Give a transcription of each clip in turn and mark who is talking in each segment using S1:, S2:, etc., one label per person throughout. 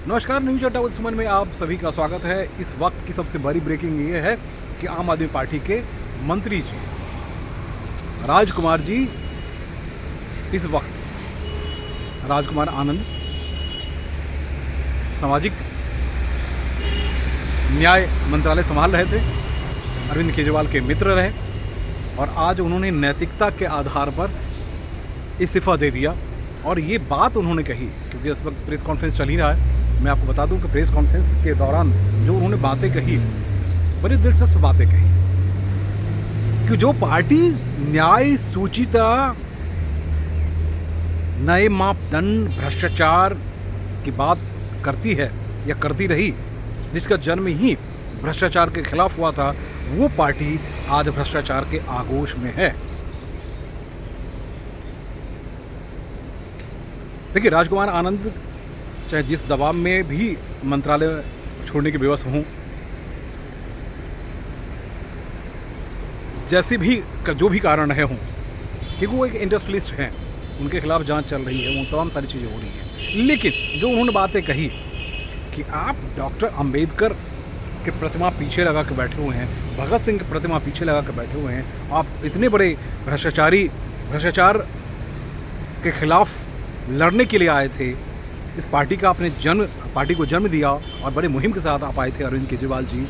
S1: नमस्कार, न्यूज अड्डा सुमन में आप सभी का स्वागत है। इस वक्त की सबसे बड़ी ब्रेकिंग ये है कि आम आदमी पार्टी के मंत्री जी राजकुमार जी इस वक्त राजकुमार आनंद सामाजिक न्याय मंत्रालय संभाल रहे थे, अरविंद केजरीवाल के मित्र रहे और आज उन्होंने नैतिकता के आधार पर इस्तीफा दे दिया। और ये बात उन्होंने कही क्योंकि इस वक्त प्रेस कॉन्फ्रेंस चल ही रहा है। मैं आपको बता दूं कि प्रेस कॉन्फ्रेंस के दौरान जो उन्होंने बातें कही, बड़ी दिलचस्प बातें कही कि जो पार्टी न्याय सूचिता, नए मापदंड, भ्रष्टाचार की बात करती है या करती रही, जिसका जन्म ही भ्रष्टाचार के खिलाफ हुआ था, वो पार्टी आज भ्रष्टाचार के आगोश में है। देखिए, राजकुमार आनंद चाहे जिस दबाव में भी मंत्रालय छोड़ने के बेवस हों, जैसे भी जो भी कारण रहे हों, क्योंकि वो एक इंडस्ट्रियलिस्ट हैं, उनके खिलाफ जांच चल रही है, वो तमाम सारी चीज़ें हो रही हैं। लेकिन जो उन्होंने बातें कही कि आप डॉक्टर अंबेडकर के प्रतिमा पीछे लगा के बैठे हुए हैं, भगत सिंह की प्रतिमा पीछे लगा के बैठे हुए हैं, आप इतने बड़े भ्रष्टाचार के खिलाफ लड़ने के लिए आए थे, इस पार्टी को जन्म दिया और बड़े मुहिम के साथ आप आए थे अरविंद केजरीवाल जी।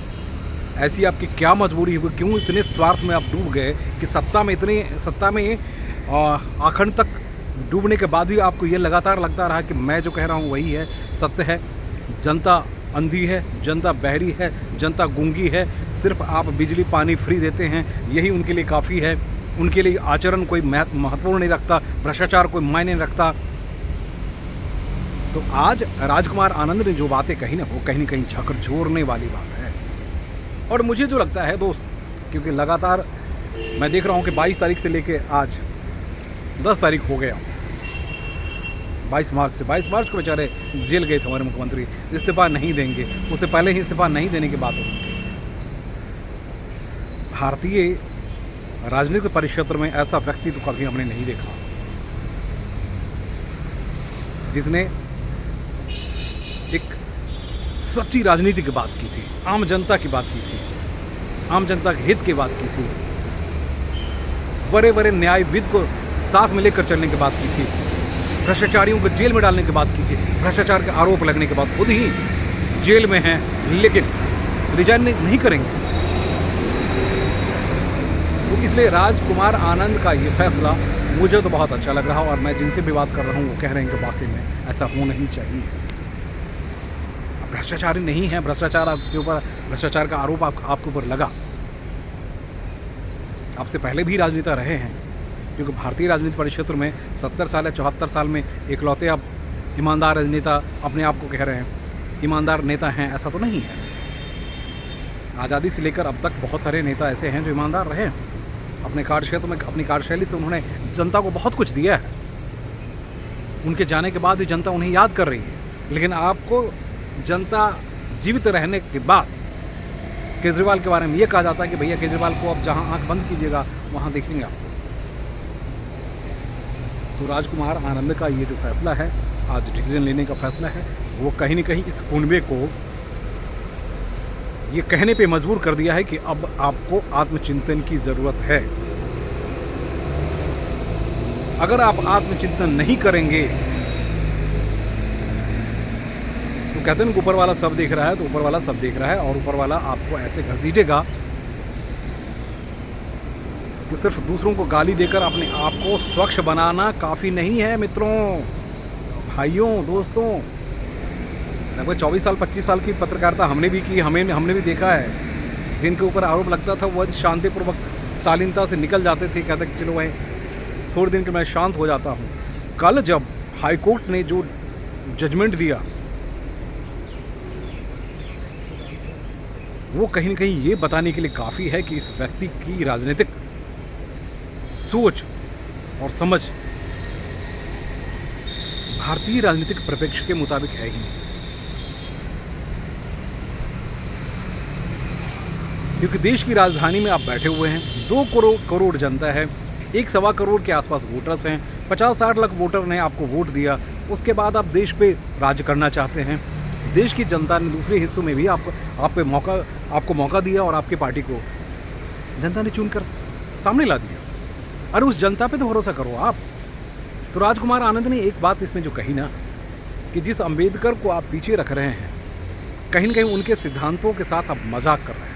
S1: ऐसी आपकी क्या मजबूरी हुई, क्यों इतने स्वार्थ में आप डूब गए कि सत्ता में आखिर तक डूबने के बाद भी आपको ये लगातार लगता रहा कि मैं जो कह रहा हूँ वही है, सत्य है। जनता अंधी है, जनता बहरी है, जनता गूंगी है, सिर्फ आप बिजली पानी फ्री देते हैं, यही उनके लिए काफ़ी है। उनके लिए आचरण कोई महत्वपूर्ण नहीं रखता, भ्रष्टाचार कोई मायने नहीं रखता। तो आज राजकुमार आनंद ने जो बातें कही ना, वो कहीं ना कहीं झकझोरने वाली बात है। और मुझे जो लगता है दोस्त, क्योंकि लगातार मैं देख रहा हूँ कि 22 तारीख से लेके आज 10 तारीख हो गया, 22 मार्च को बेचारे जेल गए थे हमारे मुख्यमंत्री, इस्तीफा नहीं देंगे, उससे पहले ही इस्तीफा नहीं देने की बात होती। भारतीय राजनीतिक परिक्षेत्र में ऐसा व्यक्ति तो कभी हमने नहीं देखा जिसने एक सच्ची राजनीति की बात की थी, आम जनता की बात की थी, आम जनता के हित की बात की थी, बड़े बड़े न्यायविद को साथ में लेकर चलने की बात की थी, भ्रष्टाचारियों को जेल में डालने की बात की थी, भ्रष्टाचार के आरोप लगने के बाद खुद ही जेल में हैं, लेकिन रिजाइन नहीं करेंगे। तो इसलिए राजकुमार आनंद का ये फैसला मुझे तो बहुत अच्छा लग रहा, और मैं जिनसे भी बात कर रहा हूँ वो कह रहे हैं कि वाकई में ऐसा होना ही चाहिए। भ्रष्टाचारी नहीं है, भ्रष्टाचार का आरोप आपके ऊपर लगा, आपसे पहले भी राजनेता रहे हैं, क्योंकि भारतीय राजनीति परिक्षेत्र में 70 साल या 74 साल में इकलौते अब ईमानदार राजनेता अपने आप को कह रहे हैं, ईमानदार नेता हैं, ऐसा तो नहीं है। आज़ादी से लेकर अब तक बहुत सारे नेता ऐसे हैं जो ईमानदार रहे हैं, अपने कार्यक्षेत्र में अपनी कार्यशैली से उन्होंने जनता को बहुत कुछ दिया है। उनके जाने के बाद भी जनता उन्हें याद कर रही है। लेकिन आपको जनता जीवित रहने के बाद केजरीवाल के बारे में ये कहा जाता है कि भैया केजरीवाल को अब जहां आंख बंद कीजिएगा वहां देखेंगे आपको। तो राजकुमार आनंद का ये जो फैसला है, आज डिसीजन लेने का फैसला है, वो कहीं ना कहीं इस कुनबे को ये कहने पे मजबूर कर दिया है कि अब आपको आत्मचिंतन की ज़रूरत है। अगर आप आत्मचिंतन नहीं करेंगे तो कहते हैं ऊपर वाला सब देख रहा है, तो ऊपर वाला सब देख रहा है, और ऊपर वाला आपको ऐसे घसीटेगा कि सिर्फ दूसरों को गाली देकर अपने आप को स्वच्छ बनाना काफ़ी नहीं है। मित्रों, भाइयों, दोस्तों, लगभग 24 साल 25 साल की पत्रकारिता हमने भी की, हमने भी देखा है। जिनके ऊपर आरोप लगता था वह शांतिपूर्वक शालीनता से निकल जाते थे, कहते चलो भाई थोड़े दिन के मैं शांत हो जाता हूँ। कल जब हाईकोर्ट ने जो जजमेंट दिया, वो कहीं ना कहीं ये बताने के लिए काफ़ी है कि इस व्यक्ति की राजनीतिक सोच और समझ भारतीय राजनीतिक परिप्रेक्ष्य के मुताबिक है ही नहीं। क्योंकि देश की राजधानी में आप बैठे हुए हैं, 2 करोड़ जनता है, 1.25 करोड़ के आसपास वोटर्स हैं, 50-60 लाख वोटर ने आपको वोट दिया, उसके बाद आप देश पे राज्य करना चाहते हैं, देश की जनता ने दूसरे हिस्सों में भी आपको मौका दिया और आपकी पार्टी को जनता ने चुनकर सामने ला दिया। अरे उस जनता पे तो भरोसा करो आप। तो राजकुमार आनंद ने एक बात इसमें जो कही ना, कि जिस अंबेडकर को आप पीछे रख रहे हैं, कहीं ना कहीं उनके सिद्धांतों के साथ आप मजाक कर रहे हैं।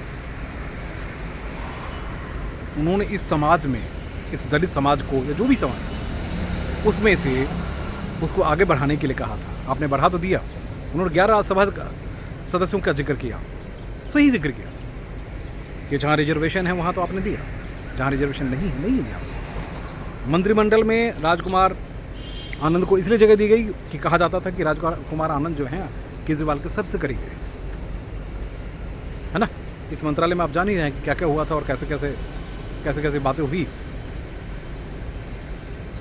S1: उन्होंने इस समाज में, इस दलित समाज को या जो भी समाज, उसमें से उसको आगे बढ़ाने के लिए कहा था। आपने बढ़ा तो दिया। उन्होंने 11 राज्यसभा सदस्यों का जिक्र किया, सही जिक्र किया कि जहाँ रिजर्वेशन है वहाँ तो आपने दिया, जहाँ रिजर्वेशन नहीं है नहीं दिया। मंत्रिमंडल में राजकुमार आनंद को इसलिए जगह दी गई कि कहा जाता था कि राजकुमार आनंद जो हैं केजरीवाल के सबसे करीब है ना। इस मंत्रालय में आप जान ही रहे हैं कि क्या क्या हुआ था और कैसे कैसे बातें हुई।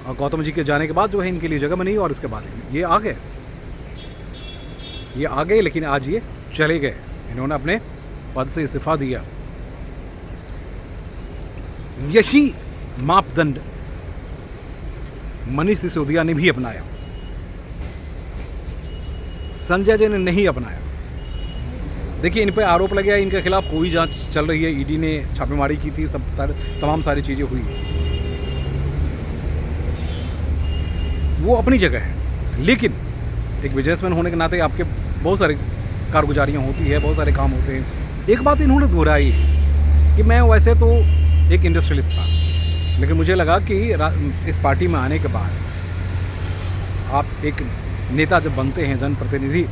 S1: और गौतम जी के जाने के बाद जो है इनके लिए जगह बनी और उसके बाद ये आ गए, लेकिन आज ये चले गए। इन्होंने अपने पद से इस्तीफा दिया। यही मापदंड मनीष सिसोदिया ने भी अपनाया, संजय जी ने नहीं अपनाया। देखिए, इन पे आरोप लग गया, इनके खिलाफ कोई जांच चल रही है, ईडी ने छापेमारी की थी, तमाम सारी चीज़ें हुई। वो अपनी जगह है, लेकिन एक बिजनेसमैन होने के नाते आपके बहुत सारे कारगुजारियाँ होती है, बहुत सारे काम होते हैं। एक बात इन्होंने दोहराई कि मैं वैसे तो एक इंडस्ट्रियलिस्ट था, लेकिन मुझे लगा कि इस पार्टी में आने के बाद आप एक नेता जब बनते हैं, जनप्रतिनिधि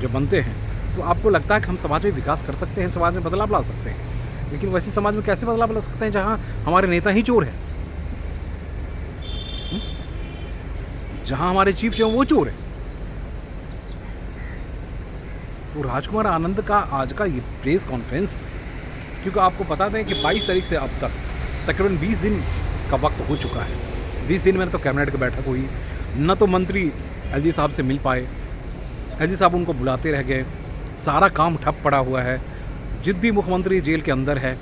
S1: जब बनते हैं, तो आपको लगता है कि हम समाज में विकास कर सकते हैं, समाज में बदलाव ला सकते हैं। लेकिन वैसे समाज में कैसे बदलाव ला सकते हैं जहाँ हमारे नेता ही चोर हैं, जहाँ हमारे चीफ जो हैं वो चोर हैं। तो राजकुमार आनंद का आज का ये प्रेस कॉन्फ्रेंस, क्योंकि आपको बता दें कि 22 तारीख से अब तक तकरीबन 20 दिन का वक्त हो चुका है। 20 दिन में तो कैबिनेट की बैठक हुई, न तो मंत्री एलजी साहब से मिल पाए, एलजी साहब उनको बुलाते रह गए, सारा काम ठप पड़ा हुआ है। जिद्दी मुख्यमंत्री जेल के अंदर है,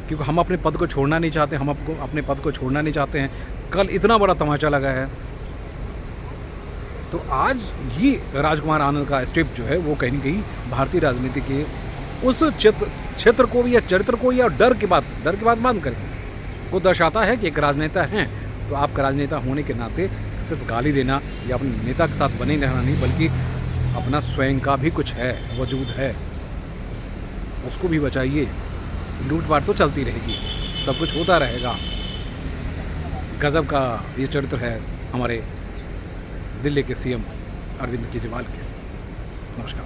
S1: क्योंकि हम अपने पद को छोड़ना नहीं चाहते, हम अपने पद को छोड़ना नहीं चाहते हैं। कल इतना बड़ा तमाचा लगा है, तो आज ये राजकुमार आनंद का स्टेप जो है वो कहीं ना कहीं भारतीय राजनीति के उस क्षेत्र को या चरित्र को या डर की बात बंद करें को दर्शाता है कि एक राजनेता हैं तो आपका राजनेता होने के नाते सिर्फ गाली देना या अपने नेता के साथ बने रहना नहीं, बल्कि अपना स्वयं का भी कुछ है, वजूद है, उसको भी बचाइए। लूटपाट तो चलती रहेगी, सब कुछ होता रहेगा। गजब का ये चरित्र है हमारे दिल्ली के सीएम अरविंद केजरीवाल के। नमस्कार।